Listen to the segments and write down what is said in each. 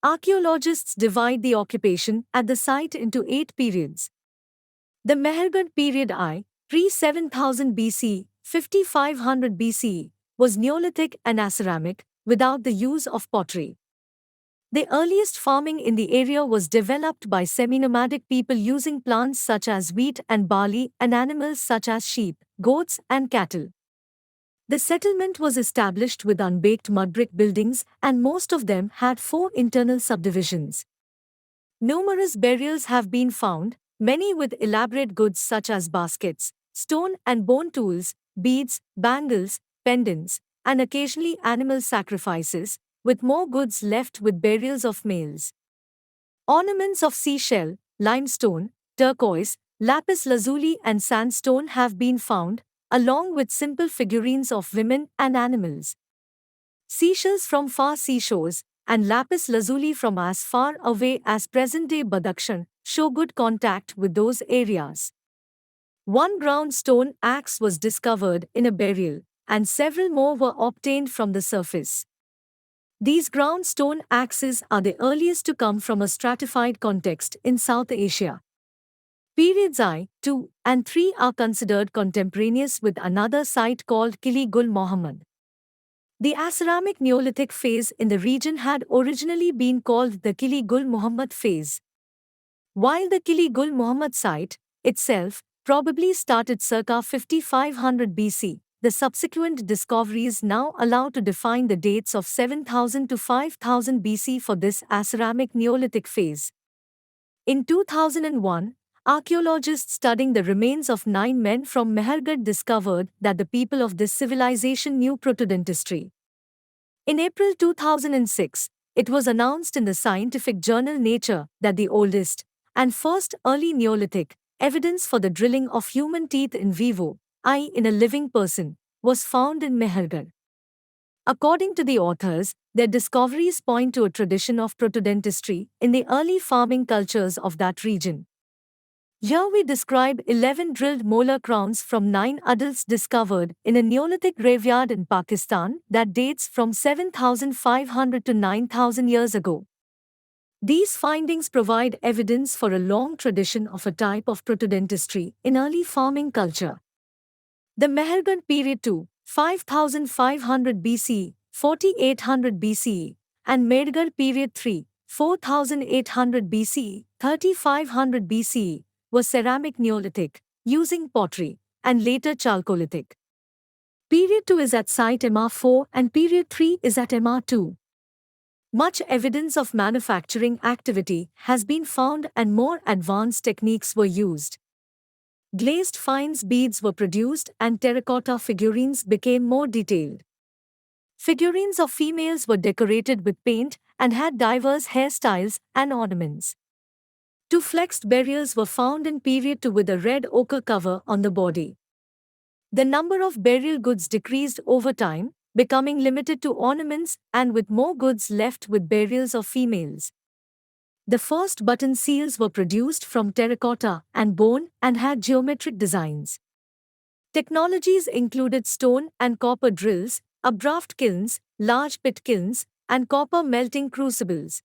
Archaeologists divide the occupation at the site into 8 periods. The Mehrgarh period I, pre-7000 BC, 5500 BCE, was Neolithic and Aceramic, without the use of pottery. The earliest farming in the area was developed by semi-nomadic people using plants such as wheat and barley and animals such as sheep, goats, and cattle. The settlement was established with unbaked mud brick buildings, and most of them had 4 internal subdivisions. Numerous burials have been found, many with elaborate goods such as baskets, stone and bone tools, beads, bangles, pendants, and occasionally animal sacrifices, with more goods left with burials of males. Ornaments of seashell, limestone, turquoise, lapis lazuli, and sandstone have been found, along with simple figurines of women and animals. Seashells from far seashores and lapis lazuli from as far away as present-day Badakhshan show good contact with those areas. One ground stone axe was discovered in a burial, and several more were obtained from the surface. These ground stone axes are the earliest to come from a stratified context in South Asia. Periods I, II, and III are considered contemporaneous with another site called Kili Gul Muhammad. The Aceramic Neolithic phase in the region had originally been called the Kili Gul Muhammad phase. While the Kili Gul Muhammad site itself probably started circa 5500 BC, the subsequent discoveries now allow to define the dates of 7000 to 5000 BC for this Aceramic Neolithic phase. In 2001, archaeologists studying the remains of 9 men from Mehrgarh discovered that the people of this civilization knew protodentistry. In April 2006, it was announced in the scientific journal Nature that the oldest and first early Neolithic evidence for the drilling of human teeth in vivo, i.e. in a living person, was found in Mehrgarh. According to the authors, their discoveries point to a tradition of protodentistry in the early farming cultures of that region. Here we describe 11 drilled molar crowns from 9 adults discovered in a Neolithic graveyard in Pakistan that dates from 7,500 to 9,000 years ago. These findings provide evidence for a long tradition of a type of protodentistry in early farming culture. The Mehrgarh period II, 5500 BCE, 4800 BCE, and Mehrgarh period III, 4800 BCE, 3500 BCE, was ceramic Neolithic, using pottery, and later Chalcolithic. Period II is at site MR4 and period III is at MR2. Much evidence of manufacturing activity has been found and more advanced techniques were used. Glazed fines beads were produced and terracotta figurines became more detailed. Figurines of females were decorated with paint and had diverse hairstyles and ornaments. 2 flexed burials were found in period II with a red ochre cover on the body. The number of burial goods decreased over time, becoming limited to ornaments and with more goods left with burials of females. The first button seals were produced from terracotta and bone and had geometric designs. Technologies included stone and copper drills, updraft kilns, large pit kilns, and copper melting crucibles.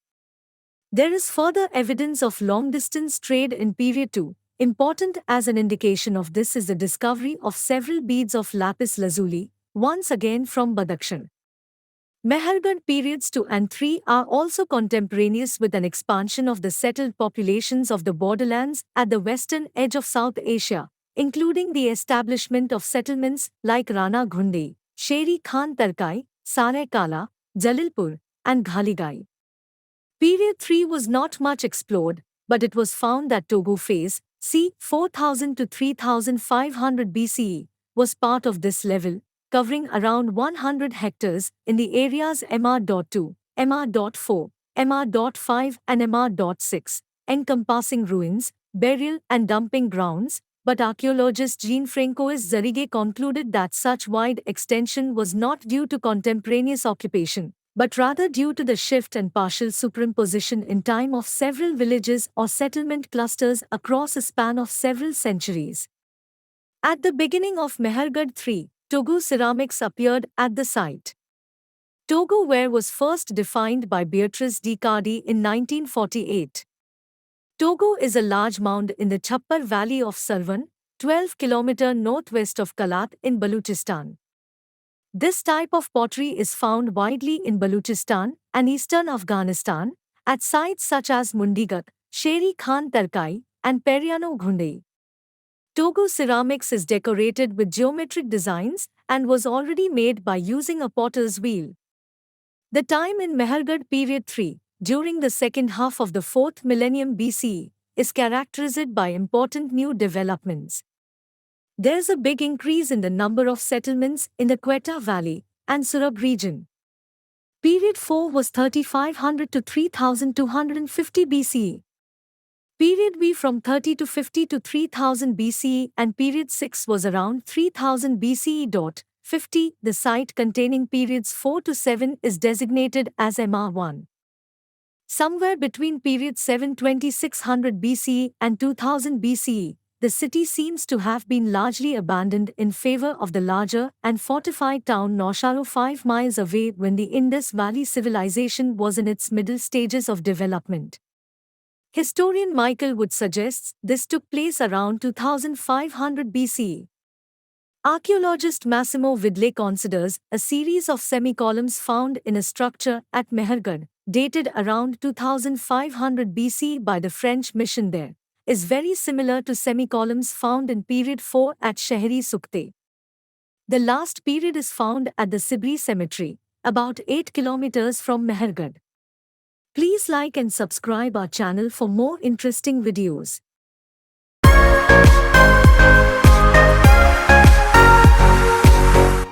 There is further evidence of long-distance trade in period II. Important as an indication of this is the discovery of several beads of lapis lazuli, once again from Badakhshan. Mehrgarh periods II and III are also contemporaneous with an expansion of the settled populations of the borderlands at the western edge of South Asia, including the establishment of settlements like Rana Ghunde, Sheri Khan Tarkai, Sarai Kala, Jalilpur, and Ghaligai. Period III was not much explored, but it was found that Togu phase, c. 4000 to 3500 BCE, was part of this level, covering around 100 hectares in the areas Mr.2, Mr.4, Mr.5 and Mr.6, encompassing ruins, burial and dumping grounds, but archaeologist Jean-Francois Zarrigue concluded that such wide extension was not due to contemporaneous occupation, but rather due to the shift and partial superimposition in time of several villages or settlement clusters across a span of several centuries. At the beginning of Mehrgarh III, Togu ceramics appeared at the site. Togo ware was first defined by Beatrice de Cardi in 1948. Togo is a large mound in the Chappar Valley of Sarwan, 12 km northwest of Kalat in Balochistan. This type of pottery is found widely in Balochistan and eastern Afghanistan, at sites such as Mundigat, Sheri Khan Tarkai, and Periano Ghunde. Togo ceramics is decorated with geometric designs and was already made by using a potter's wheel. The time in Mehrgarh period 3, during the second half of the 4th millennium BCE, is characterized by important new developments. There's a big increase in the number of settlements in the Quetta Valley and Surab region. Period 4 was 3500 to 3250 BCE. Period B from 30 to 50 to 3000 BCE and period 6 was around 3000 BCE. 50. The site containing periods 4 to 7 is designated as MR1. Somewhere between period 7 2600 BCE and 2000 BCE, the city seems to have been largely abandoned in favor of the larger and fortified town Nowsharo 5 miles away when the Indus Valley civilization was in its middle stages of development. Historian Michael Wood suggests this took place around 2500 BCE. Archaeologist Massimo Vidle considers a series of semicolumns found in a structure at Mehrgarh, dated around 2500 BC by the French mission there, is very similar to semicolumns found in period 4 at Shehri Sukte. The last period is found at the Sibri cemetery, about 8 kilometers from Mehrgarh. Please like and subscribe our channel for more interesting videos.